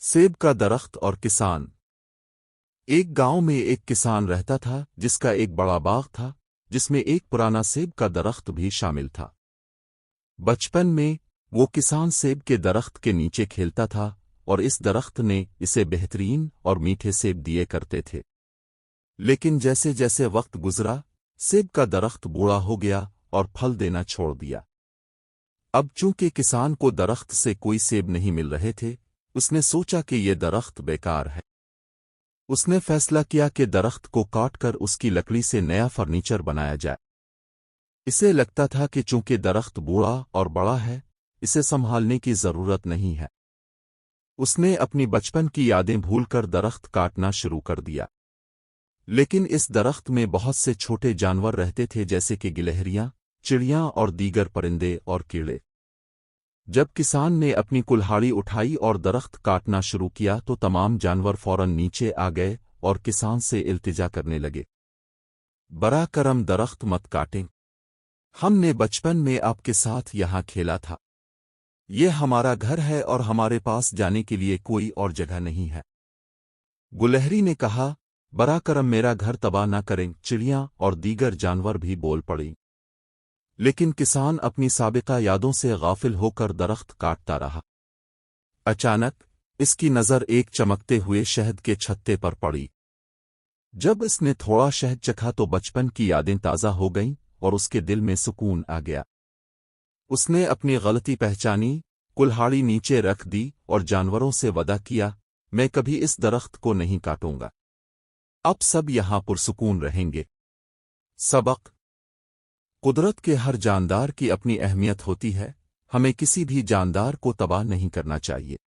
सेब का दरख्त और किसान। एक गांव में एक किसान रहता था जिसका एक बड़ा बाग था जिसमें एक पुराना सेब का दरख्त भी शामिल था। बचपन में वो किसान सेब के दरख्त के नीचे खेलता था और इस दरख्त ने इसे बेहतरीन और मीठे सेब दिए करते थे। लेकिन जैसे जैसे वक्त गुजरा, सेब का दरख्त बूढ़ा हो गया और फल देना छोड़ दिया। अब चूंकि किसान को दरख्त से कोई सेब नहीं मिल रहे थे, उसने सोचा कि ये दरख्त बेकार है। उसने फैसला किया कि दरख्त को काट कर उसकी लकड़ी से नया फर्नीचर बनाया जाए। इसे लगता था कि चूंकि दरख्त बूढ़ा और बड़ा है, इसे संभालने की जरूरत नहीं है। उसने अपनी बचपन की यादें भूलकर दरख्त काटना शुरू कर दिया। लेकिन इस दरख्त में बहुत से छोटे जानवर रहते थे, जैसे कि गिलहरियां, चिड़ियां और दीगर परिंदे और कीड़े। जब किसान ने अपनी कुल्हाड़ी उठाई और दरख्त काटना शुरू किया तो तमाम जानवर फौरन नीचे आ गए और किसान से इल्तिजा करने लगे, बरा करम दरख्त मत काटें। हमने बचपन में आपके साथ यहाँ खेला था। ये हमारा घर है और हमारे पास जाने के लिए कोई और जगह नहीं है। गुलहरी ने कहा, बरा करम मेरा घर तबाह न करें। चिड़ियां और दीगर जानवर भी बोल पड़ी। लेकिन किसान अपनी साबिका यादों से गाफिल होकर दरख्त काटता रहा। अचानक इसकी नज़र एक चमकते हुए शहद के छत्ते पर पड़ी। जब इसने थोड़ा शहद चखा तो बचपन की यादें ताज़ा हो गईं और उसके दिल में सुकून आ गया। उसने अपनी गलती पहचानी, कुल्हाड़ी नीचे रख दी और जानवरों से वदा किया, मैं कभी इस दरख्त को नहीं काटूंगा। अब सब यहां पुरसुकून रहेंगे। सबक: कुदरत के हर जानदार की अपनी अहमियत होती है। हमें किसी भी जानदार को तबाह नहीं करना चाहिए।